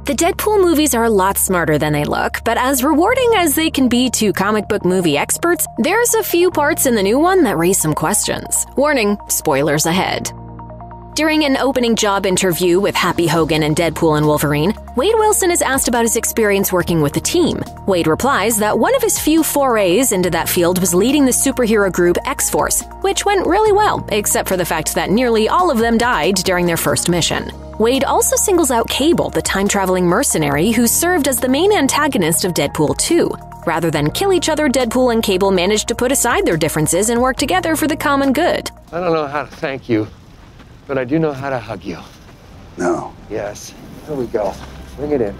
The Deadpool movies are a lot smarter than they look, but as rewarding as they can be to comic book movie experts, there's a few parts in the new one that raise some questions. Warning, spoilers ahead. During an opening job interview with Happy Hogan and Deadpool and Wolverine, Wade Wilson is asked about his experience working with the team. Wade replies that one of his few forays into that field was leading the superhero group X-Force, which went really well, except for the fact that nearly all of them died during their first mission. Wade also singles out Cable, the time-traveling mercenary who served as the main antagonist of Deadpool 2. Rather than kill each other, Deadpool and Cable managed to put aside their differences and work together for the common good. I don't know how to thank you, but I do know how to hug you. No. Yes. Here we go. Bring it in.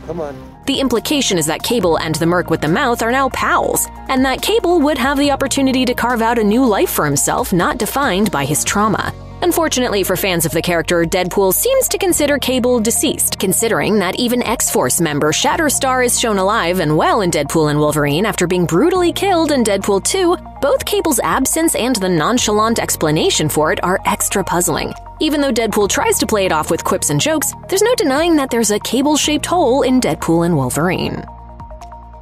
Come on. The implication is that Cable and the Merc with the mouth are now pals, and that Cable would have the opportunity to carve out a new life for himself not defined by his trauma. Unfortunately for fans of the character, Deadpool seems to consider Cable deceased, considering that even X-Force member Shatterstar is shown alive and well in Deadpool and Wolverine after being brutally killed in Deadpool 2. Both Cable's absence and the nonchalant explanation for it are extra puzzling. Even though Deadpool tries to play it off with quips and jokes, there's no denying that there's a Cable-shaped hole in Deadpool and Wolverine.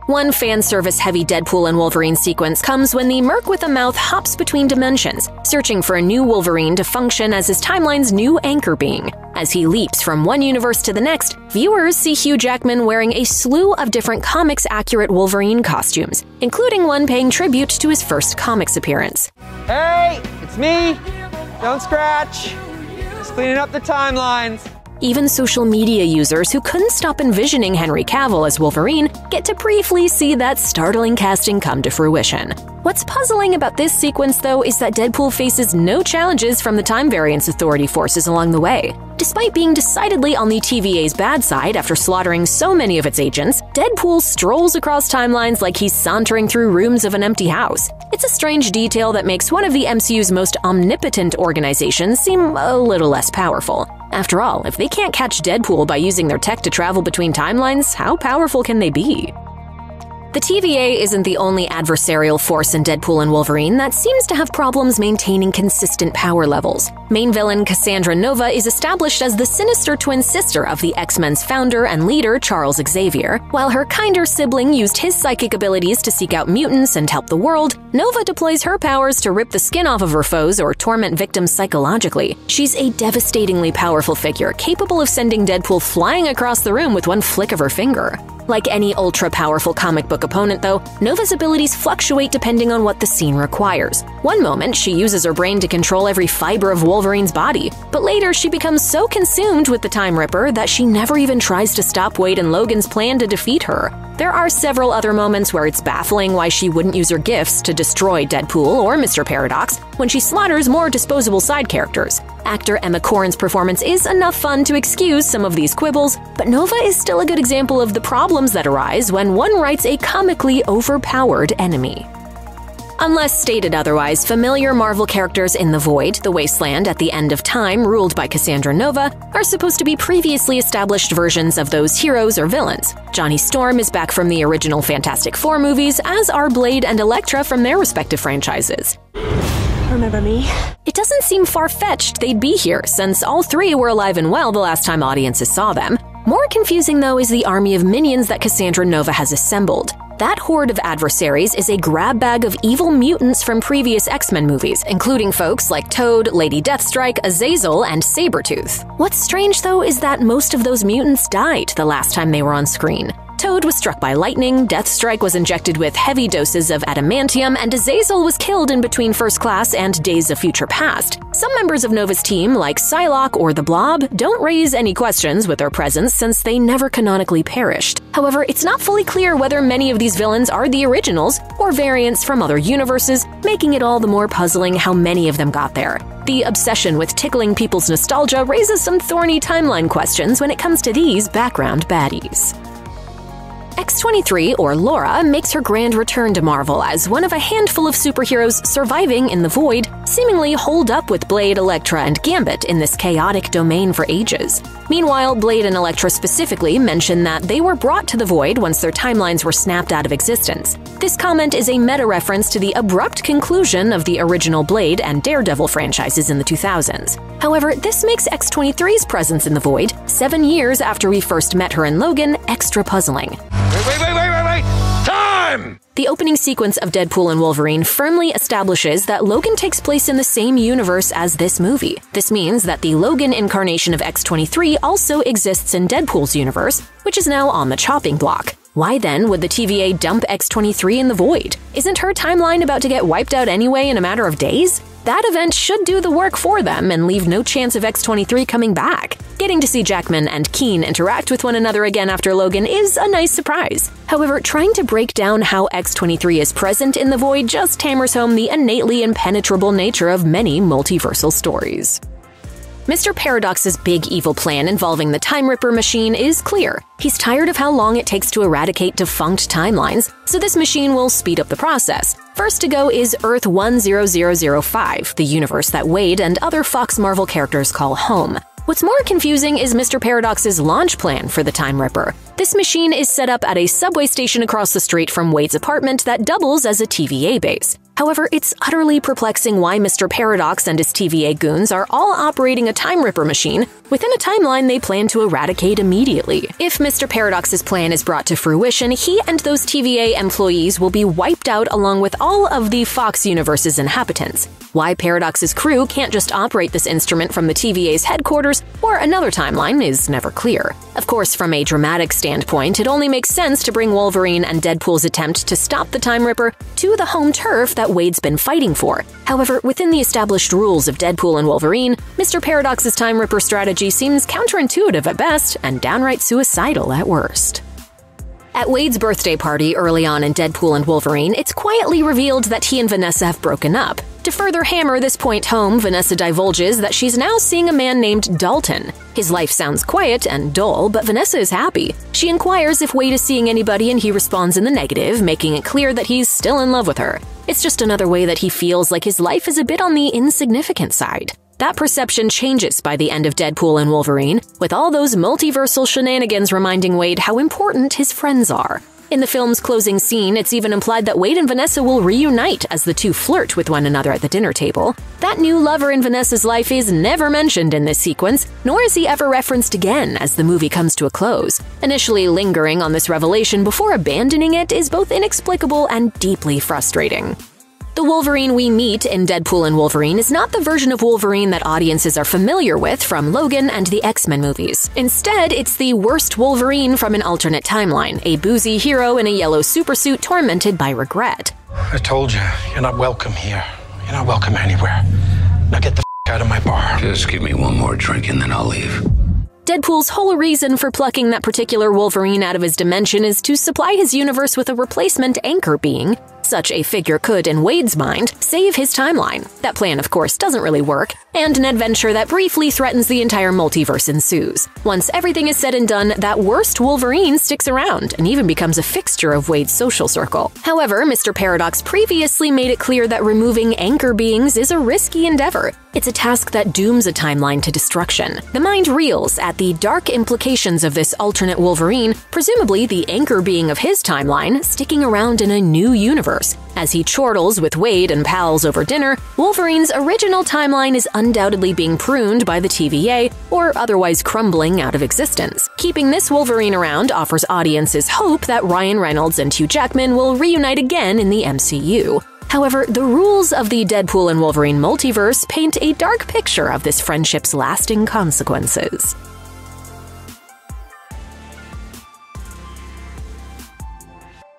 One fan service-heavy Deadpool and Wolverine sequence comes when the Merc with a mouth hops between dimensions, searching for a new Wolverine to function as his timeline's new anchor being. As he leaps from one universe to the next, viewers see Hugh Jackman wearing a slew of different comics-accurate Wolverine costumes, including one paying tribute to his first comics appearance. Hey, it's me! Don't scratch! Just cleaning up the timelines. Even social media users who couldn't stop envisioning Henry Cavill as Wolverine get to briefly see that startling casting come to fruition. What's puzzling about this sequence, though, is that Deadpool faces no challenges from the Time Variance Authority forces along the way. Despite being decidedly on the TVA's bad side after slaughtering so many of its agents, Deadpool strolls across timelines like he's sauntering through rooms of an empty house. It's a strange detail that makes one of the MCU's most omnipotent organizations seem a little less powerful. After all, if they can't catch Deadpool by using their tech to travel between timelines, how powerful can they be? The TVA isn't the only adversarial force in Deadpool and Wolverine that seems to have problems maintaining consistent power levels. Main villain Cassandra Nova is established as the sinister twin sister of the X-Men's founder and leader Charles Xavier. While her kinder sibling used his psychic abilities to seek out mutants and help the world, Nova deploys her powers to rip the skin off of her foes or torment victims psychologically. She's a devastatingly powerful figure, capable of sending Deadpool flying across the room with one flick of her finger. Like any ultra-powerful comic book opponent, though, Nova's abilities fluctuate depending on what the scene requires. One moment, she uses her brain to control every fiber of Wolverine's body, but later she becomes so consumed with the Time Ripper that she never even tries to stop Wade and Logan's plan to defeat her. There are several other moments where it's baffling why she wouldn't use her gifts to destroy Deadpool or Mr. Paradox when she slaughters more disposable side characters. Actor Emma Corrin's performance is enough fun to excuse some of these quibbles, but Nova is still a good example of the problems that arise when one writes a comically overpowered enemy. Unless stated otherwise, familiar Marvel characters in The Void, the Wasteland at the End of Time ruled by Cassandra Nova, are supposed to be previously established versions of those heroes or villains. Johnny Storm is back from the original Fantastic Four movies, as are Blade and Elektra from their respective franchises. Remember me? It doesn't seem far-fetched they'd be here, since all three were alive and well the last time audiences saw them. More confusing, though, is the army of minions that Cassandra Nova has assembled. That horde of adversaries is a grab bag of evil mutants from previous X-Men movies, including folks like Toad, Lady Deathstrike, Azazel, and Sabretooth. What's strange, though, is that most of those mutants died the last time they were on screen. Toad was struck by lightning, Deathstrike was injected with heavy doses of adamantium, and Azazel was killed in between First Class and Days of Future Past. Some members of Nova's team, like Psylocke or the Blob, don't raise any questions with their presence since they never canonically perished. However, it's not fully clear whether many of these villains are the originals or variants from other universes, making it all the more puzzling how many of them got there. The obsession with tickling people's nostalgia raises some thorny timeline questions when it comes to these background baddies. X-23, or Laura, makes her grand return to Marvel as one of a handful of superheroes surviving in the Void, seemingly holed up with Blade, Elektra, and Gambit in this chaotic domain for ages. Meanwhile, Blade and Elektra specifically mention that they were brought to the Void once their timelines were snapped out of existence. This comment is a meta-reference to the abrupt conclusion of the original Blade and Daredevil franchises in the 2000s. However, this makes X-23's presence in the Void, 7 years after we first met her in Logan, extra puzzling. Wait! Time! The opening sequence of Deadpool and Wolverine firmly establishes that Logan takes place in the same universe as this movie. This means that the Logan incarnation of X-23 also exists in Deadpool's universe, which is now on the chopping block. Why then would the TVA dump X-23 in the Void? Isn't her timeline about to get wiped out anyway in a matter of days? That event should do the work for them and leave no chance of X-23 coming back. Getting to see Jackman and Keane interact with one another again after Logan is a nice surprise. However, trying to break down how X-23 is present in the Void just hammers home the innately impenetrable nature of many multiversal stories. Mr. Paradox's big evil plan involving the Time Ripper machine is clear. He's tired of how long it takes to eradicate defunct timelines, so this machine will speed up the process. First to go is Earth 10005, the universe that Wade and other Fox Marvel characters call home. What's more confusing is Mr. Paradox's launch plan for the Time Ripper. This machine is set up at a subway station across the street from Wade's apartment that doubles as a TVA base. However, it's utterly perplexing why Mr. Paradox and his TVA goons are all operating a Time Ripper machine within a timeline they plan to eradicate immediately. If Mr. Paradox's plan is brought to fruition, he and those TVA employees will be wiped out along with all of the Fox Universe's inhabitants. Why Paradox's crew can't just operate this instrument from the TVA's headquarters or another timeline is never clear. Of course, from a dramatic standpoint, it only makes sense to bring Wolverine and Deadpool's attempt to stop the Time Ripper to the home turf that Wade's been fighting for. However, within the established rules of Deadpool and Wolverine, Mr. Paradox's Time Ripper strategy seems counterintuitive at best and downright suicidal at worst. At Wade's birthday party early on in Deadpool and Wolverine, it's quietly revealed that he and Vanessa have broken up. To further hammer this point home, Vanessa divulges that she's now seeing a man named Dalton. His life sounds quiet and dull, but Vanessa is happy. She inquires if Wade is seeing anybody and he responds in the negative, making it clear that he's still in love with her. It's just another way that he feels like his life is a bit on the insignificant side. That perception changes by the end of Deadpool and Wolverine, with all those multiversal shenanigans reminding Wade how important his friends are. In the film's closing scene, it's even implied that Wade and Vanessa will reunite as the two flirt with one another at the dinner table. That new lover in Vanessa's life is never mentioned in this sequence, nor is he ever referenced again as the movie comes to a close. Initially lingering on this revelation before abandoning it is both inexplicable and deeply frustrating. The Wolverine we meet in Deadpool and Wolverine is not the version of Wolverine that audiences are familiar with from Logan and the X-Men movies. Instead, it's the worst Wolverine from an alternate timeline, a boozy hero in a yellow supersuit tormented by regret. I told you, you're not welcome here. You're not welcome anywhere. Now get the out of my bar. Just give me one more drink and then I'll leave. Deadpool's whole reason for plucking that particular Wolverine out of his dimension is to supply his universe with a replacement anchor being. Such a figure could, in Wade's mind, save his timeline. That plan, of course, doesn't really work, and an adventure that briefly threatens the entire multiverse ensues. Once everything is said and done, that worst Wolverine sticks around and even becomes a fixture of Wade's social circle. However, Mr. Paradox previously made it clear that removing anchor beings is a risky endeavor. It's a task that dooms a timeline to destruction. The mind reels at the dark implications of this alternate Wolverine, presumably the anchor being of his timeline, sticking around in a new universe. As he chortles with Wade and pals over dinner, Wolverine's original timeline is undoubtedly being pruned by the TVA or otherwise crumbling out of existence. Keeping this Wolverine around offers audiences hope that Ryan Reynolds and Hugh Jackman will reunite again in the MCU. However, the rules of the Deadpool and Wolverine multiverse paint a dark picture of this friendship's lasting consequences.